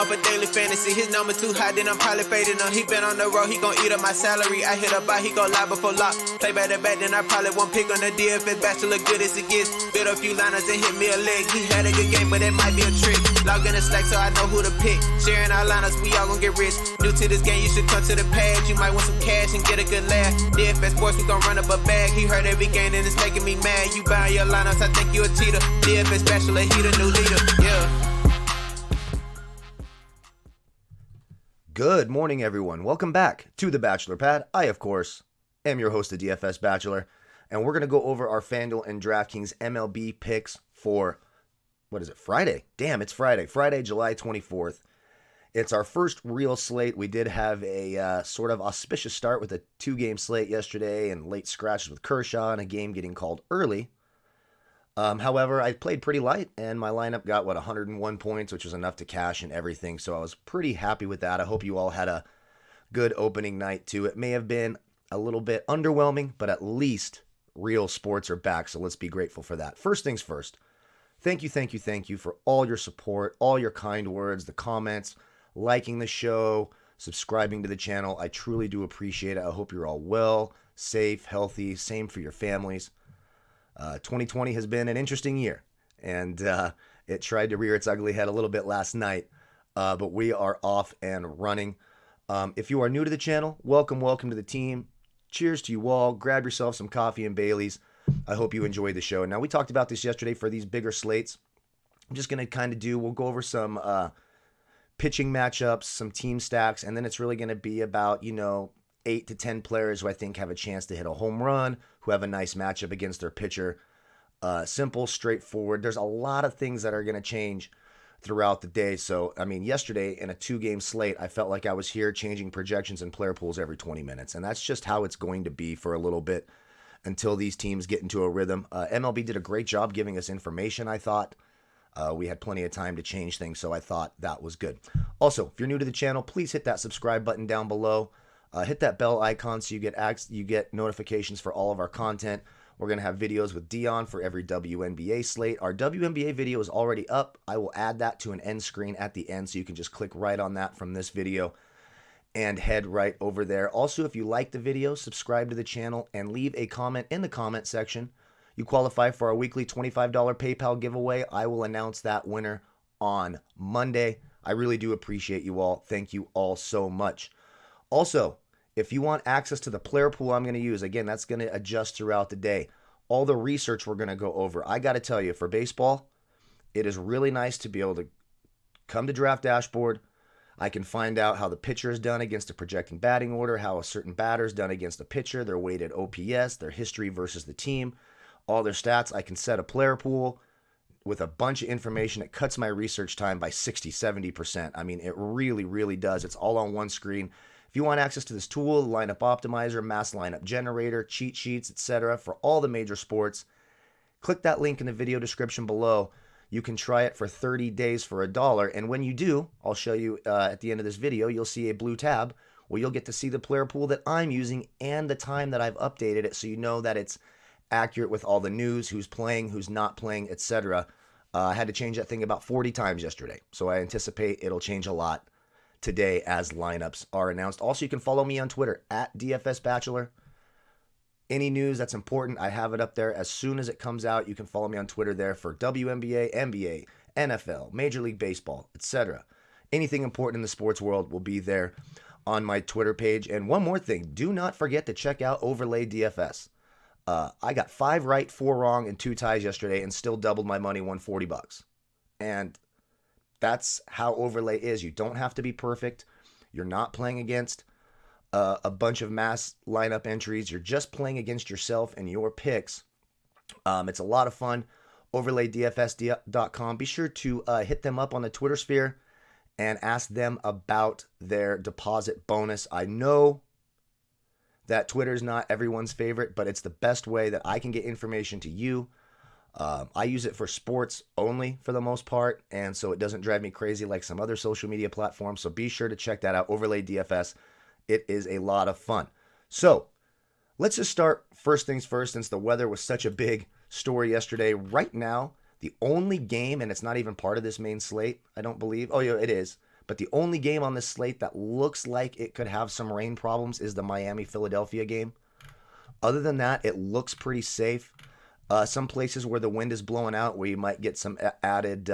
for daily fantasy. His number too high, then I'm probably fading him. He been on the road, he gon' eat up my salary. I hit a buy, he gon' lie before lock. Play back to back, then I probably won't pick on the DFS bachelor, good as it gets. Build a few liners and hit me a leg. He had a good game, but it might be a trick. Log in the Slack so I know who to pick. Sharing our liners, we all gon' get rich. New to this game, you should come to the pad. You might want some cash and get a good laugh. DFS sports, we gon' run up a bag. He heard every game and it's making me mad. You buying your lineups, I think you a cheater. DFS bachelor, he the new leader. Yeah. Good morning, everyone. Welcome back to the Bachelor Pad. I, of course, am your host, the DFS Bachelor, and we're going to go over our Fanduel and Draftkings MLB picks for, Friday? Damn, it's Friday. Friday, July 24th. It's our first real slate. We did have a sort of auspicious start with a two-game slate yesterday and late scratches with Kershaw and a game getting called early. However, I played pretty light, and my lineup got, 101 points, which was enough to cash and everything, so I was pretty happy with that. I hope you all had a good opening night, too. It may have been a little bit underwhelming, but at least real sports are back, so let's be grateful for that. First things first, thank you for all your support, all your kind words, the comments, liking the show, subscribing to the channel. I truly do appreciate it. I hope you're all well, safe, healthy, same for your families. 2020 has been an interesting year, and it tried to rear its ugly head a little bit last night, but we are off and running. If you are new to the channel, welcome to the team. Cheers to you all. Grab yourself some coffee and Bailey's. I hope you enjoyed the show. Now, we talked about this yesterday for these bigger slates. I'm just going to we'll go over some pitching matchups, some team stacks, and then it's really going to be about, 8 to 10 players who I think have a chance to hit a home run, who have a nice matchup against their pitcher. Simple, straightforward. There's a lot of things that are going to change throughout the day. So, yesterday in a two-game slate, I felt like I was here changing projections and player pools every 20 minutes. And that's just how it's going to be for a little bit until these teams get into a rhythm. MLB did a great job giving us information, I thought. We had plenty of time to change things, so I thought that was good. Also, if you're new to the channel, please hit that subscribe button down below. Hit that bell icon so you get notifications for all of our content. We're going to have videos with Dion for every WNBA slate. Our WNBA video is already up. I will add that to an end screen at the end, so you can just click right on that from this video and head right over there. Also, if you like the video, subscribe to the channel and leave a comment in the comment section. You qualify for our weekly $25 PayPal giveaway. I will announce that winner on Monday. I really do appreciate you all. Thank you all so much. Also, if you want access to the player pool I'm going to use, again, that's going to adjust throughout the day. All the research we're going to go over. I got to tell you, for baseball, it is really nice to be able to come to Draft Dashboard. I can find out how the pitcher is done against a projecting batting order, how a certain batter is done against a pitcher, their weighted OPS, their history versus the team, all their stats. I can set a player pool with a bunch of information. It cuts my research time by 60-70%. It really, really does. It's all on one screen. If you want access to this tool, lineup optimizer, mass lineup generator, cheat sheets, etc., for all the major sports, click that link in the video description below. You can try it for 30 days for $1. And when you do, I'll show you at the end of this video, you'll see a blue tab where you'll get to see the player pool that I'm using and the time that I've updated it, so you know that it's accurate with all the news, who's playing, who's not playing, etc. I had to change that thing about 40 times yesterday, so I anticipate it'll change a lot today as lineups are announced. Also, you can follow me on Twitter at DFS Bachelor. Any news that's important, I have it up there as soon as it comes out. You can follow me on Twitter there for WNBA, NBA, NFL, Major League Baseball, etc. Anything important in the sports world will be there on my Twitter page. And one more thing, do not forget to check out Overlay DFS. I got 5 right, 4 wrong, and 2 ties yesterday and still doubled my money, won $40. And that's how Overlay is. You don't have to be perfect. You're not playing against a bunch of mass lineup entries. You're just playing against yourself and your picks. It's a lot of fun. OverlayDFS.com. Be sure to hit them up on the Twitter sphere and ask them about their deposit bonus. I know that Twitter's not everyone's favorite, but it's the best way that I can get information to you. I use it for sports only for the most part, and so it doesn't drive me crazy like some other social media platforms. So be sure to check that out, Overlay DFS. It is a lot of fun. So let's just start first things first, since the weather was such a big story yesterday. Right now, the only game, and it's not even part of this main slate, I don't believe. Oh, yeah, it is. But the only game on this slate that looks like it could have some rain problems is the Miami-Philadelphia game. Other than that, it looks pretty safe. Some places where the wind is blowing out, where you might get some added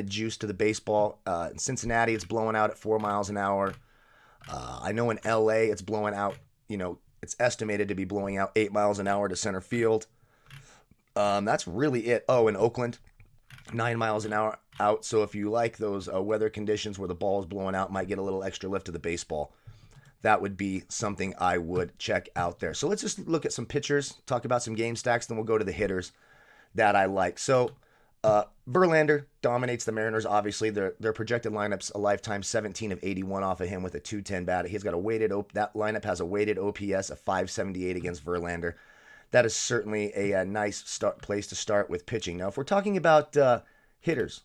juice to the baseball. In Cincinnati, it's blowing out at 4 miles an hour. I know in LA, it's blowing out, it's estimated to be blowing out 8 miles an hour to center field. That's really it. Oh, in Oakland, 9 miles an hour out. So if you like those weather conditions where the ball is blowing out, might get a little extra lift to the baseball. That would be something I would check out there. So let's just look at some pitchers, talk about some game stacks, then we'll go to the hitters that I like. So Verlander dominates the Mariners, obviously. Their projected lineup's a lifetime 17 of 81 off of him with a 210 bat. He's got that lineup has a weighted OPS of 578 against Verlander. That is certainly a nice place to start with pitching. Now, if we're talking about hitters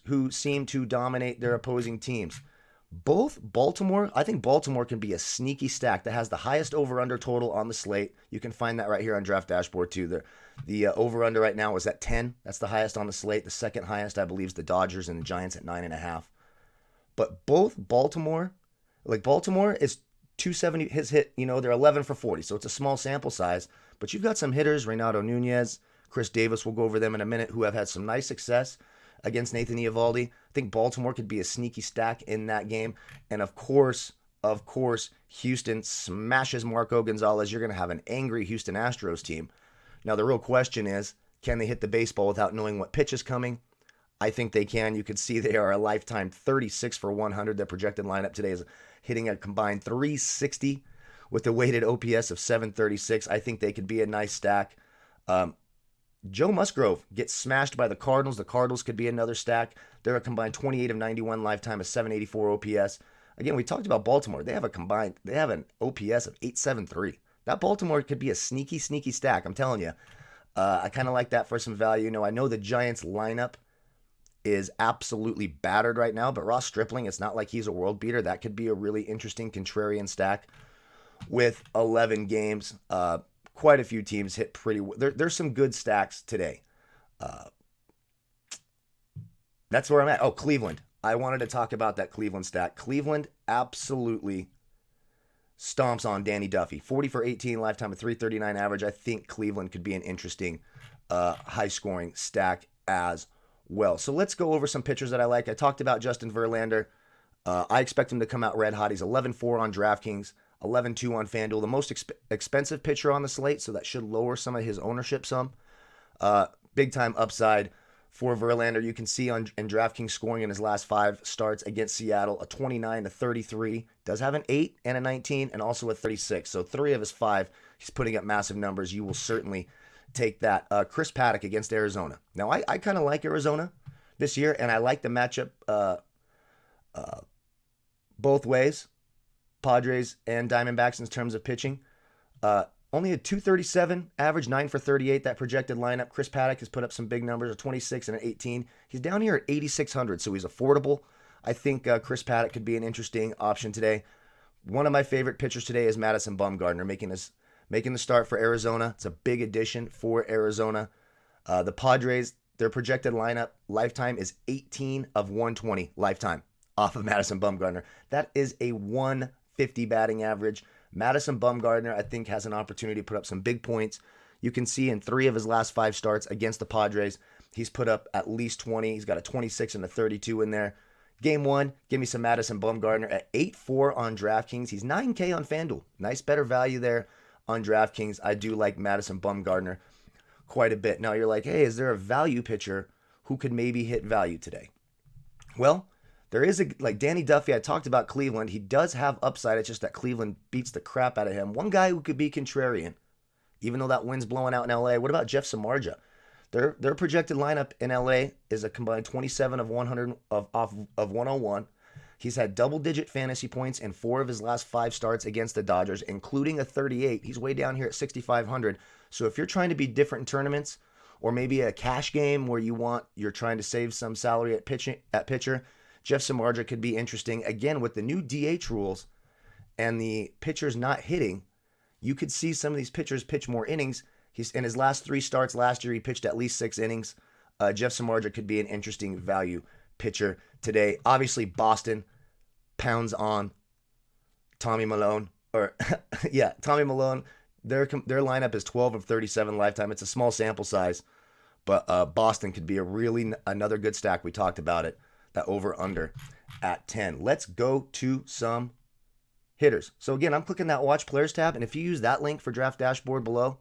who seem to dominate their opposing teams, I think Baltimore can be a sneaky stack that has the highest over-under total on the slate. You can find that right here on Draft Dashboard too. The over-under right now is at 10. That's the highest on the slate. The second highest, I believe, is the Dodgers and the Giants at 9.5. But both Baltimore is 270 his hit, they're 11 for 40, so it's a small sample size. But you've got some hitters, Reynaldo Nunez, Chris Davis, we'll go over them in a minute, who have had some nice success against Nathan Eovaldi. I think Baltimore could be a sneaky stack in that game. And of course, Houston smashes Marco Gonzalez. You're going to have an angry Houston Astros team. Now, the real question is, can they hit the baseball without knowing what pitch is coming? I think they can. You can see they are a lifetime 36 for 100. Their projected lineup today is hitting a combined 360 with a weighted OPS of 736. I think they could be a nice stack. Joe Musgrove gets smashed by the Cardinals. The Cardinals could be another stack. They're a combined 28 of 91, lifetime of 784 OPS. Again, we talked about Baltimore. They have an OPS of 873. That Baltimore could be a sneaky stack. I'm telling you. I kind of like that for some value. I know the Giants lineup is absolutely battered right now, but Ross Stripling, it's not like he's a world beater. That could be a really interesting contrarian stack with 11 games. Quite a few teams hit pretty well. There's some good stacks today. That's where I'm at. Oh, Cleveland. I wanted to talk about that Cleveland stack. Cleveland absolutely stomps on Danny Duffy. 40 for 18, lifetime of 339 average. I think Cleveland could be an interesting high-scoring stack as well. So let's go over some pitchers that I like. I talked about Justin Verlander. I expect him to come out red hot. He's 11-4 on DraftKings. 11-2 on Fanduel, the most expensive pitcher on the slate, so that should lower some of his ownership some. Big time upside for Verlander. You can see in DraftKings scoring in his last 5 starts against Seattle, a 29-33. Does have an 8 and a 19 and also a 36. So 3 of his 5, he's putting up massive numbers. You will certainly take that. Chris Paddock against Arizona. Now, I kind of like Arizona this year, and I like the matchup both ways. Padres and Diamondbacks in terms of pitching. Only a 237 average, 9 for 38, that projected lineup. Chris Paddock has put up some big numbers, a 26 and an 18. He's down here at 8,600, so he's affordable. I think Chris Paddock could be an interesting option today. One of my favorite pitchers today is Madison Baumgartner, making the start for Arizona. It's a big addition for Arizona. The Padres, their projected lineup lifetime is 18 of 120 lifetime off of Madison Baumgartner. That is a 150 batting average. Madison Baumgartner, I think, has an opportunity to put up some big points. You can see in 3 of his last 5 starts against the Padres, he's put up at least 20. He's got a 26 and a 32 in there. Game 1, give me some Madison Baumgartner at 8-4 on DraftKings. He's 9K on FanDuel. Nice, better value there on DraftKings. I do like Madison Baumgartner quite a bit. Now you're like, hey, is there a value pitcher who could maybe hit value today? Well, there is like Danny Duffy. I talked about Cleveland. He does have upside. It's just that Cleveland beats the crap out of him. One guy who could be contrarian, even though that wind's blowing out in LA. What about Jeff Semarja? Their projected lineup in LA is a combined 27 of 100 of 101. He's had double-digit fantasy points in 4 of his last 5 starts against the Dodgers, including a 38. He's way down here at 6,500. So if you're trying to be different in tournaments, or maybe a cash game where you're trying to save some salary at pitcher, Jeff Semarja could be interesting. Again, with the new DH rules and the pitchers not hitting, you could see some of these pitchers pitch more innings. He's in his last 3 starts last year, he pitched at least 6 innings. Jeff Semarja could be an interesting value pitcher today. Obviously, Boston pounds on Tommy Milone. Tommy Milone. Their lineup is 12 of 37 lifetime. It's a small sample size, but Boston could be another good stack. We talked about it. That over-under at 10. Let's go to some hitters. So again, I'm clicking that Watch Players tab, and if you use that link for Draft Dashboard below,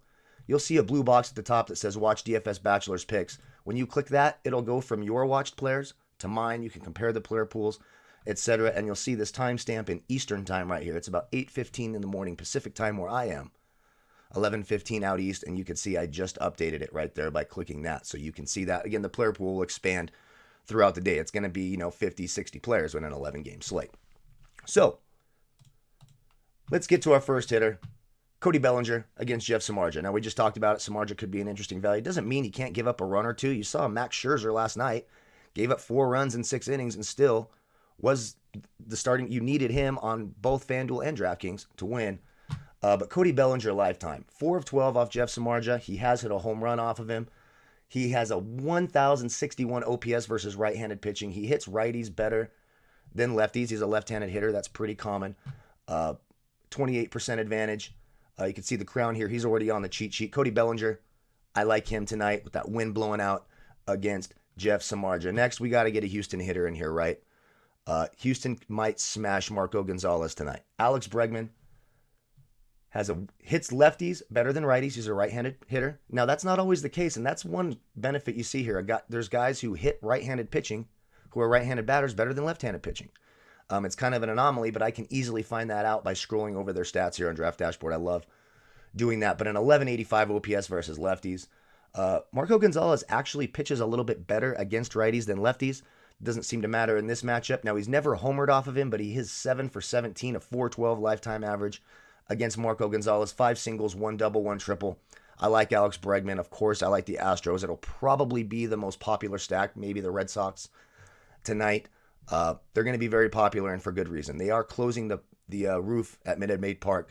you'll see a blue box at the top that says Watch DFS Bachelor's Picks. When you click that, it'll go from your watched players to mine. You can compare the player pools, etc. And you'll see this timestamp in Eastern time right here. It's about 8:15 in the morning Pacific time where I am. 11:15 out east, and you can see I just updated it right there by clicking that. So you can see that. Again, the player pool will expand throughout the day. It's going to be, 50, 60 players in an 11-game slate. So let's get to our first hitter, Cody Bellinger against Jeff Semarja. Now, we just talked about it. Semarja could be an interesting value. It doesn't mean he can't give up a run or two. You saw Max Scherzer last night, gave up 4 runs in 6 innings and still was the starting. You needed him on both Fanduel and Draftkings to win. But Cody Bellinger lifetime, 4 of 12 off Jeff Semarja. He has hit a home run off of him. He has a 1,061 OPS versus right-handed pitching. He hits righties better than lefties. He's a left-handed hitter. That's pretty common. 28% advantage. You can see the crown here. He's already on the cheat sheet. Cody Bellinger, I like him tonight with that wind blowing out against Jeff Semarja. Next, we got to get a Houston hitter in here, right? Houston might smash Marco Gonzalez tonight. Alex Bregman hits lefties better than righties. He's a right-handed hitter. Now, that's not always the case, and that's one benefit you see here. There's guys who hit right-handed pitching who are right-handed batters better than left-handed pitching. It's kind of an anomaly, but I can easily find that out by scrolling over their stats here on Draft Dashboard. I love doing that. But an 1185 OPS versus lefties. Marco Gonzalez actually pitches a little bit better against righties than lefties. Doesn't seem to matter in this matchup. Now, he's never homered off of him, but he is 7 for 17, a 412 lifetime average against Marco Gonzalez. 5 singles, 1 double, 1 triple. I like Alex Bregman. Of course, I like the Astros. It'll probably be the most popular stack, maybe the Red Sox tonight. They're going to be very popular and for good reason. They are closing the roof at Minute Maid Park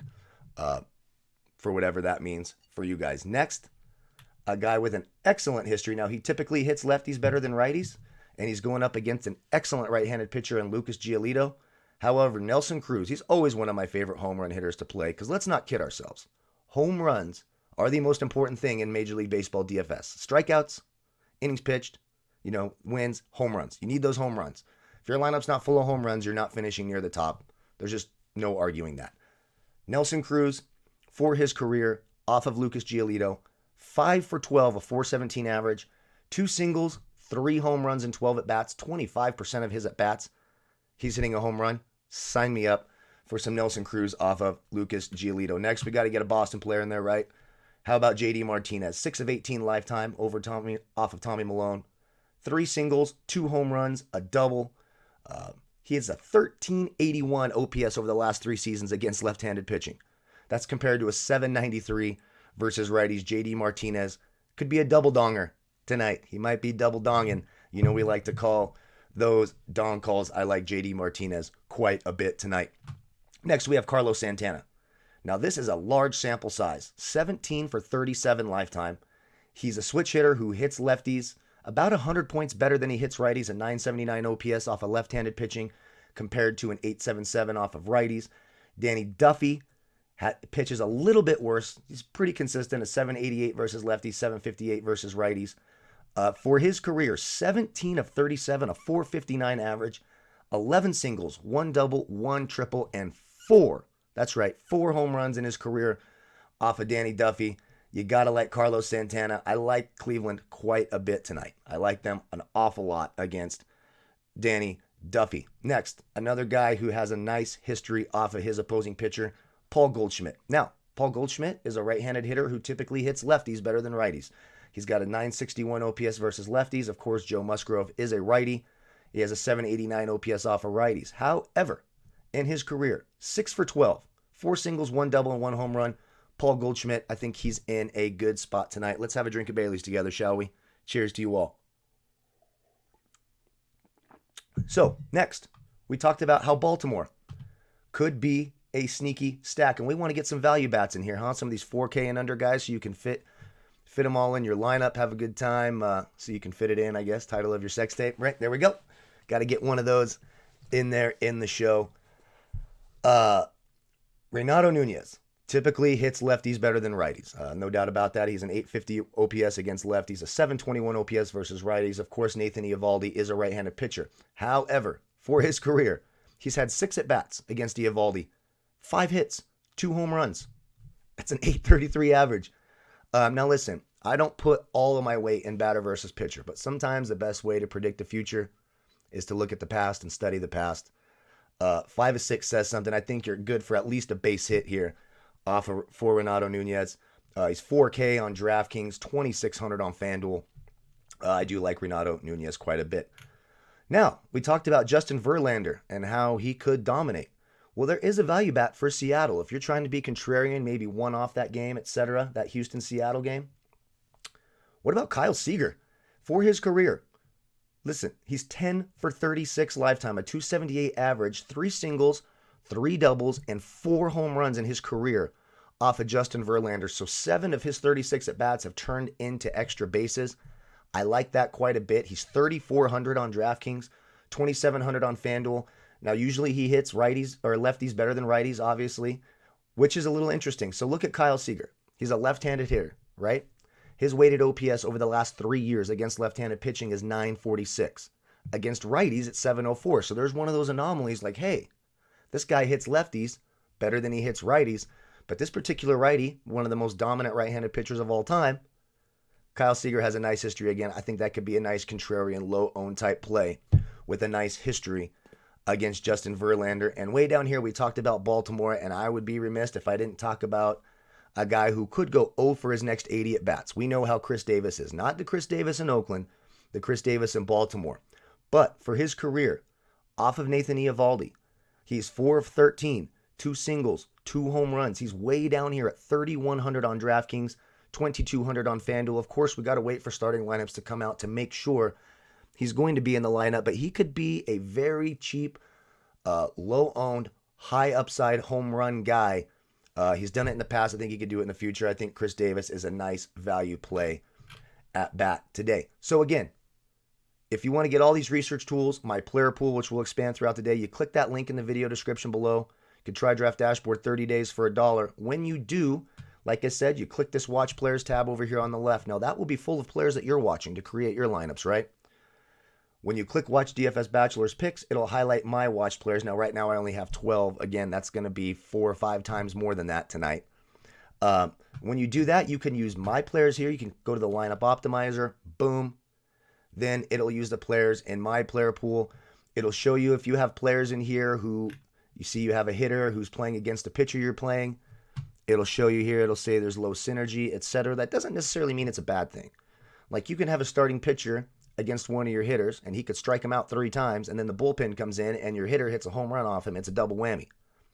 for whatever that means for you guys. Next, a guy with an excellent history. Now, he typically hits lefties better than righties, and he's going up against an excellent right-handed pitcher in Lucas Giolito. However, Nelson Cruz, he's always one of my favorite home run hitters to play because let's not kid ourselves. Home runs are the most important thing in Major League Baseball DFS. Strikeouts, innings pitched, wins, home runs. You need those home runs. If your lineup's not full of home runs, you're not finishing near the top. There's just no arguing that. Nelson Cruz, for his career, off of Lucas Giolito, 5 for 12, a 417 average, 2 singles, 3 home runs and 12 at-bats, 25% of his at-bats. He's hitting a home run. Sign me up for some Nelson Cruz off of Lucas Giolito. Next, we got to get a Boston player in there, right? How about JD Martinez? 6 of 18 lifetime off of Tommy Milone. 3 singles, 2 home runs, a double. He has a 1381 OPS over the last 3 seasons against left-handed pitching. That's compared to a 793 versus righties. JD Martinez could be a double donger tonight. He might be double donging. We like to call those dong calls. I like JD Martinez quite a bit tonight. Next, we have Carlos Santana. Now, this is a large sample size. 17 for 37 lifetime. He's a switch hitter who hits lefties about 100 points better than he hits righties, a 979 OPS off of left-handed pitching compared to an 877 off of righties. Danny Duffy pitches a little bit worse. He's pretty consistent, a 788 versus lefties, 758 versus righties. For his career, 17 of 37, a 459 average, 11 singles, 1 double, 1 triple, and 4. That's right, 4 home runs in his career off of Danny Duffy. You got to like Carlos Santana. I like Cleveland quite a bit tonight. I like them an awful lot against Danny Duffy. Next, another guy who has a nice history off of his opposing pitcher, Paul Goldschmidt. Now, Paul Goldschmidt is a right-handed hitter who typically hits lefties better than righties. He's got a 961 OPS versus lefties. Of course, Joe Musgrove is a righty. He has a 789 OPS off of righties. However, in his career, 6 for 12, 4 singles, 1 double, and 1 home run. Paul Goldschmidt, I think he's in a good spot tonight. Let's have a drink of Bailey's together, shall we? Cheers to you all. So, next, we talked about how Baltimore could be a sneaky stack, and we want to get some value bats in here, huh? Some of these 4K and under guys so you can fit them all in your lineup, have a good time, so you can fit it in, I guess. Title of your sex tape. Right, there we go. Got to get one of those in there in the show. Renato Nunez typically hits lefties better than righties. No doubt about that. He's an 850 OPS against lefties, a 721 OPS versus righties. Of course, Nathan Eovaldi is a right-handed pitcher. However, for his career, he's had 6 at-bats against Eovaldi, 5 hits, 2 home runs. That's an 833 average. Now listen, I don't put all of my weight in batter versus pitcher, but sometimes the best way to predict the future is to look at the past and study the past. 5 of 6 says something. I think you're good for at least a base hit here for Renato Nunez. He's 4K on DraftKings, 2,600 on Fanduel. I do like Renato Nunez quite a bit. Now, we talked about Justin Verlander and how he could dominate. Well, there is a value bet for Seattle. If you're trying to be contrarian, maybe one off that game, etc., that Houston-Seattle game. What about Kyle Seeger? For his career, listen, he's 10 for 36 lifetime, a 278 average, 3 singles, 3 doubles, and 4 home runs in his career off of Justin Verlander. So 7 of his 36 at-bats have turned into extra bases. I like that quite a bit. He's 3,400 on DraftKings, 2,700 on FanDuel. Now, usually he hits righties or lefties better than righties, obviously, which is a little interesting. So look at Kyle Seager. He's a left-handed hitter, right? His weighted OPS over the last 3 years against left-handed pitching is 946. Against righties, it's 704. So there's one of those anomalies like, hey, this guy hits lefties better than he hits righties. But this particular righty, one of the most dominant right-handed pitchers of all time, Kyle Seager has a nice history again. I think that could be a nice contrarian, low-owned type play with a nice history against Justin Verlander. And way down here, we talked about Baltimore, and I would be remiss if I didn't talk about a guy who could go 0 for his next 80 at-bats. We know how Chris Davis is. Not the Chris Davis in Oakland, the Chris Davis in Baltimore. But for his career, off of Nathan Eovaldi, he's 4 of 13, 2 singles, 2 home runs. He's way down here at 3,100 on DraftKings, 2,200 on FanDuel. Of course, we got to wait for starting lineups to come out to make sure he's going to be in the lineup, but he could be a very cheap, low-owned, high-upside home run guy. He's done it in the past. I think he could do it in the future. I think Chris Davis is a nice value play at bat today. So again, if you want to get all these research tools, my player pool, which will expand throughout the day, you click that link in the video description below. You can try Draft Dashboard 30 days for $1. When you do, like I said, you click this Watch Players tab over here on the left. Now, that will be full of players that you're watching to create your lineups, right? When you click Watch DFS Bachelor's Picks, it'll highlight my watch players. Now, right now, I only have 12. Again, that's going to be 4 or 5 times more than that tonight. When you do that, you can use my players here. You can go to the lineup optimizer. Boom. Then it'll use the players in my player pool. It'll show you if you have players in here who you see you have a hitter who's playing against a pitcher you're playing. It'll show you here. It'll say there's low synergy, etc. That doesn't necessarily mean it's a bad thing. Like you can have a starting pitcher against one of your hitters, and he could strike him out 3 times, and then the bullpen comes in, and your hitter hits a home run off him. It's a double whammy.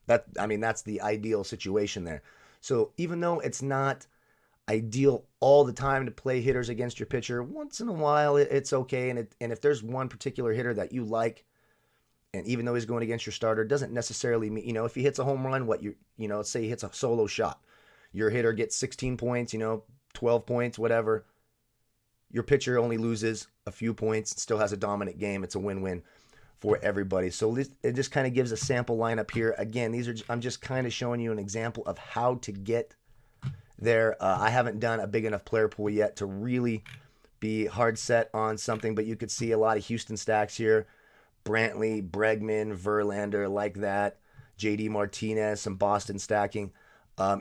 That's the ideal situation there. So even though it's not ideal all the time to play hitters against your pitcher, once in a while it's okay. And if there's one particular hitter that you like, and even though he's going against your starter, doesn't necessarily mean, if he hits a home run, let's say he hits a solo shot, your hitter gets 16 points, 12 points, whatever. Your pitcher only loses a few points, still has a dominant game. It's a win-win for everybody. So it just kind of gives a sample lineup here. Again, I'm just kind of showing you an example of how to get there. I haven't done a big enough player pool yet to really be hard set on something, but you could see a lot of Houston stacks here. Brantley, Bregman, Verlander, like that. JD Martinez, some Boston stacking.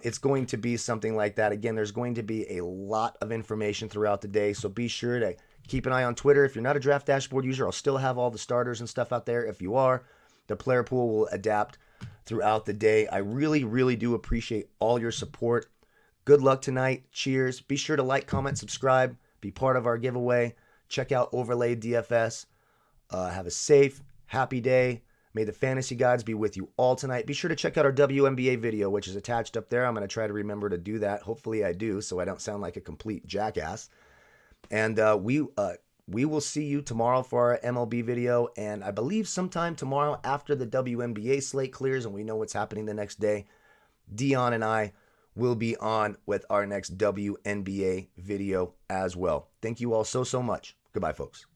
It's going to be something like that. Again, there's going to be a lot of information throughout the day, so be sure to keep an eye on Twitter. If you're not a Draft Dashboard user, I'll still have all the starters and stuff out there. If you are, the player pool will adapt throughout the day. I really, really do appreciate all your support. Good luck tonight. Cheers. Be sure to like, comment, subscribe. Be part of our giveaway. Check out Overlay DFS. Have a safe, happy day. May the fantasy gods be with you all tonight. Be sure to check out our WNBA video, which is attached up there. I'm going to try to remember to do that. Hopefully I do, so I don't sound like a complete jackass. And we will see you tomorrow for our MLB video. And I believe sometime tomorrow after the WNBA slate clears and we know what's happening the next day, Dion and I will be on with our next WNBA video as well. Thank you all so much. Goodbye, folks.